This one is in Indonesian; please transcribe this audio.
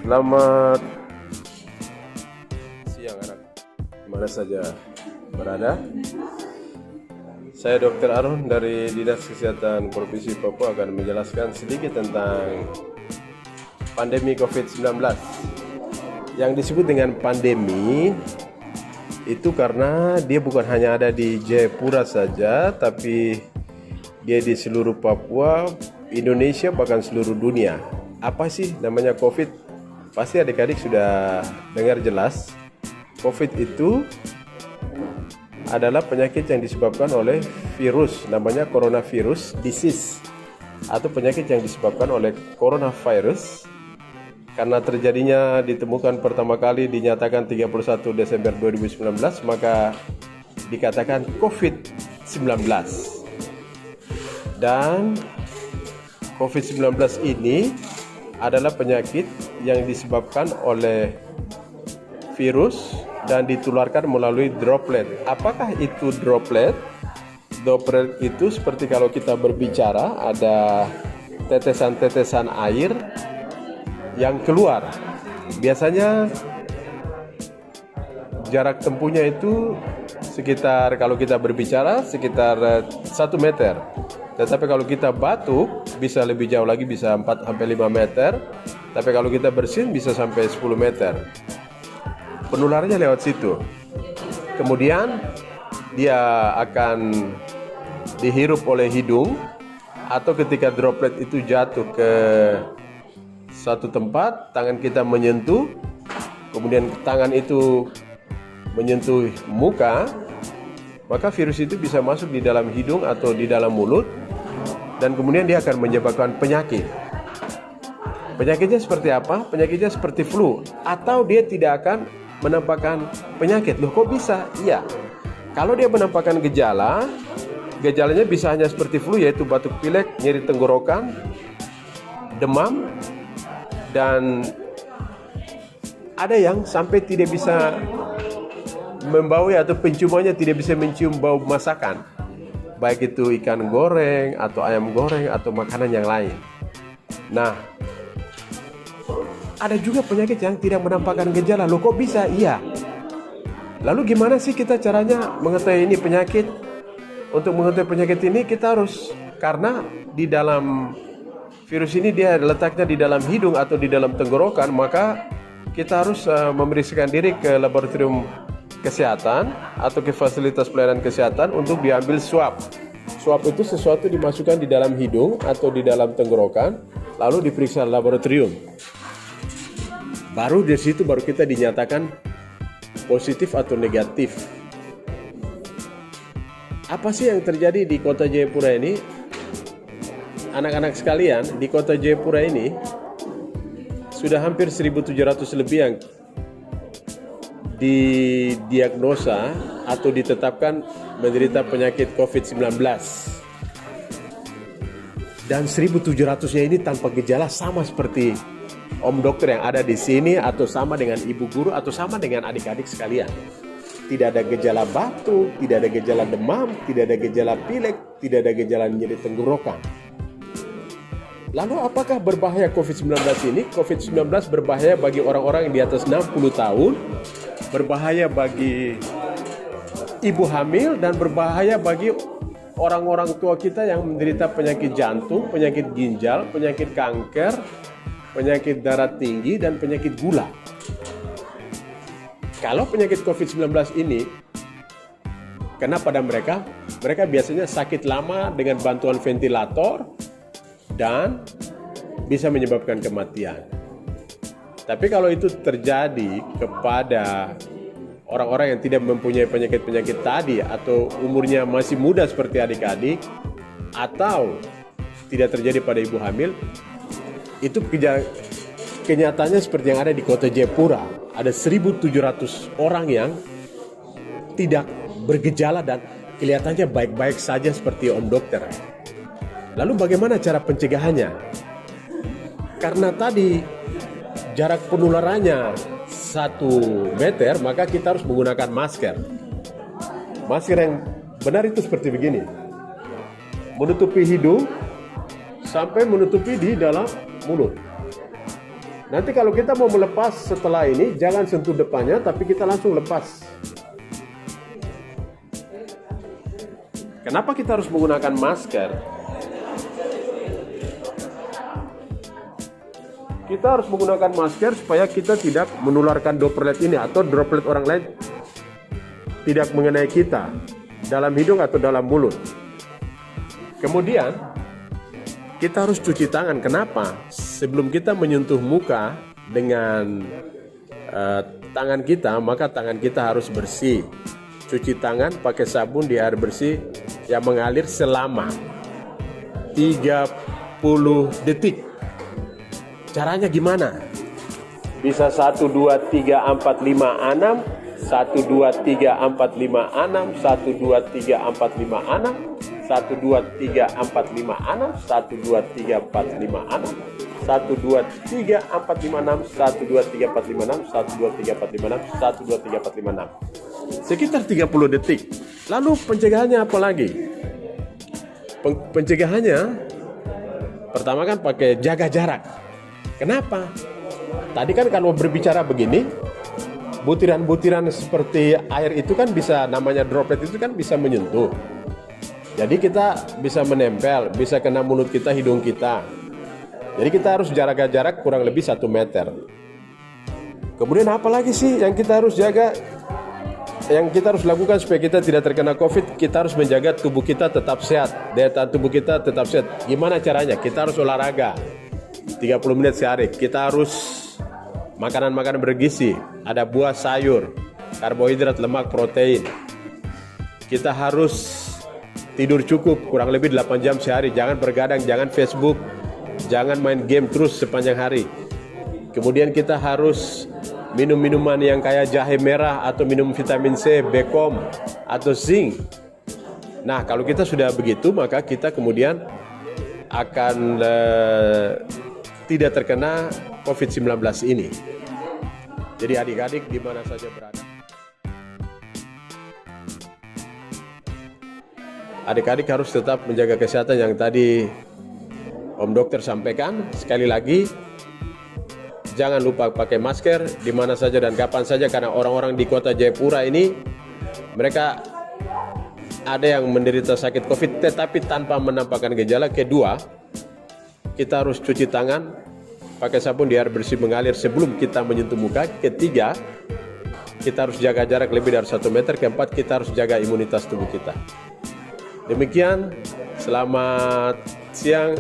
Selamat siang anak, mana saja berada. Saya Dr. Arun dari Dinas Kesehatan Provinsi Papua akan menjelaskan sedikit tentang pandemi COVID-19. Yang disebut dengan pandemi itu karena dia bukan hanya ada di Jayapura saja, tapi dia di seluruh Papua, Indonesia, bahkan seluruh dunia. Apa sih namanya COVID? Pasti adik-adik sudah dengar jelas. COVID itu adalah penyakit yang disebabkan oleh virus, namanya coronavirus disease, atau penyakit yang disebabkan oleh coronavirus. Karena terjadinya ditemukan pertama kali dinyatakan 31 Desember 2019, maka dikatakan COVID-19. Dan COVID-19 ini adalah penyakit yang disebabkan oleh virus dan ditularkan melalui droplet. Apakah itu droplet? Droplet itu seperti kalau kita berbicara, ada tetesan-tetesan air yang keluar. Biasanya jarak tempuhnya itu sekitar, kalau kita berbicara sekitar 1 meter. Tetapi kalau kita batuk bisa lebih jauh lagi, bisa 4-5 meter. Tapi kalau kita bersin bisa sampai 10 meter. Penularannya lewat situ. Kemudian dia akan dihirup oleh hidung, atau ketika droplet itu jatuh ke satu tempat, tangan kita menyentuh, kemudian tangan itu menyentuh muka, maka virus itu bisa masuk di dalam hidung atau di dalam mulut, dan kemudian dia akan menyebabkan penyakit. Penyakitnya seperti apa? Penyakitnya seperti flu, atau dia tidak akan menampakkan penyakit. Loh, kok bisa? Iya. Kalau dia menampakkan gejalanya bisa hanya seperti flu, yaitu batuk pilek, nyeri tenggorokan, demam, dan ada yang sampai tidak bisa membau atau penciumannya tidak bisa mencium bau masakan, baik itu ikan goreng atau ayam goreng atau makanan yang lain. Nah, ada juga penyakit yang tidak menampakkan gejala. Loh, kok bisa? Iya. Lalu gimana sih kita caranya mengetahui ini penyakit? Untuk mengetahui penyakit ini kita harus, karena di dalam virus ini dia letaknya di dalam hidung atau di dalam tenggorokan, maka kita harus memeriksakan diri ke laboratorium kesehatan atau ke fasilitas pelayanan kesehatan untuk diambil swab. Swab itu sesuatu dimasukkan di dalam hidung atau di dalam tenggorokan, lalu diperiksa laboratorium. Baru dari situ baru kita dinyatakan positif atau negatif. Apa sih yang terjadi di kota Jayapura ini? Anak-anak sekalian, di kota Jayapura ini sudah hampir 1.700 lebih yang didiagnosa atau ditetapkan menderita penyakit COVID-19. Dan 1.700-nya ini tanpa gejala, sama seperti om dokter yang ada di sini, atau sama dengan ibu guru, atau sama dengan adik-adik sekalian. Tidak ada gejala batuk, tidak ada gejala demam, tidak ada gejala pilek, tidak ada gejala nyeri tenggorokan. Lalu apakah berbahaya COVID-19 ini? COVID-19 berbahaya bagi orang-orang yang di atas 60 tahun, berbahaya bagi ibu hamil, dan berbahaya bagi orang-orang tua kita yang menderita penyakit jantung, penyakit ginjal, penyakit kanker, penyakit darah tinggi, dan penyakit gula. Kalau penyakit COVID-19 ini kena pada mereka biasanya sakit lama dengan bantuan ventilator dan bisa menyebabkan kematian. Tapi kalau itu terjadi kepada orang-orang yang tidak mempunyai penyakit-penyakit tadi, atau umurnya masih muda seperti adik-adik, atau tidak terjadi pada ibu hamil, itu kenyataannya seperti yang ada di kota Jayapura. Ada 1.700 orang yang tidak bergejala dan kelihatannya baik-baik saja seperti om dokter. Lalu bagaimana cara pencegahannya? Karena tadi jarak penularannya 1 meter, maka kita harus menggunakan masker. Masker yang benar itu seperti begini, menutupi hidung sampai menutupi di dalam mulut. Nanti kalau kita mau melepas setelah ini, jangan sentuh depannya, tapi kita langsung lepas. Kenapa kita harus menggunakan masker? Kita harus menggunakan masker supaya kita tidak menularkan droplet ini atau droplet orang lain tidak mengenai kita dalam hidung atau dalam mulut. Kemudian kita harus cuci tangan. Kenapa? Sebelum kita menyentuh muka dengan tangan kita, maka tangan kita harus bersih. Cuci tangan pakai sabun di air bersih yang mengalir selama 30 detik. Caranya gimana? Bisa 1, 2, 3, 4, 5, 6, 1, 2, 3, 4, 5, 6, 1, 2, 3, 4, 5, 6, 1, 2, 3, 4, 5, 6, 1, 2, 3, 4, 5, 6, 1, 2, 3, 4, 5, 6, 1, 2, 3, 4, 5, 6, 1, 2, 3, 4, 5, 6, 1, 2, 3, 4, 5, 6. Sekitar 30 detik. Lalu pencegahannya apa lagi? Pencegahannya pertama kan pakai jaga jarak. Kenapa? Tadi kan kalau berbicara begini, butiran-butiran seperti air itu kan bisa, namanya droplet itu kan bisa menyentuh. Jadi kita bisa menempel, bisa kena mulut kita, hidung kita. Jadi kita harus jaga jarak kurang lebih 1 meter. Kemudian apa lagi sih yang kita harus jaga? Yang kita harus lakukan supaya kita tidak terkena COVID, kita harus menjaga tubuh kita tetap sehat, daya tahan tubuh kita tetap sehat. Gimana caranya? Kita harus olahraga 30 menit sehari. Kita harus makanan-makanan bergizi, ada buah, sayur, karbohidrat, lemak, protein. Kita harus tidur cukup, kurang lebih 8 jam sehari. Jangan bergadang, jangan Facebook, jangan main game terus sepanjang hari. Kemudian kita harus minum minuman yang kayak jahe merah atau minum vitamin C, B-kom atau zinc. Nah, kalau kita sudah begitu, maka kita kemudian akan tidak terkena COVID-19 ini. Jadi adik-adik di mana saja berada, adik-adik harus tetap menjaga kesehatan yang tadi Om Dokter sampaikan. Sekali lagi, jangan lupa pakai masker di mana saja dan kapan saja, karena orang-orang di kota Jayapura ini mereka ada yang menderita sakit COVID tetapi tanpa menampakkan gejala. Kedua, kita harus cuci tangan pakai sabun di air bersih mengalir sebelum kita menyentuh muka. Ketiga, kita harus jaga jarak lebih dari 1 meter. Keempat, kita harus jaga imunitas tubuh kita. Demikian, selamat siang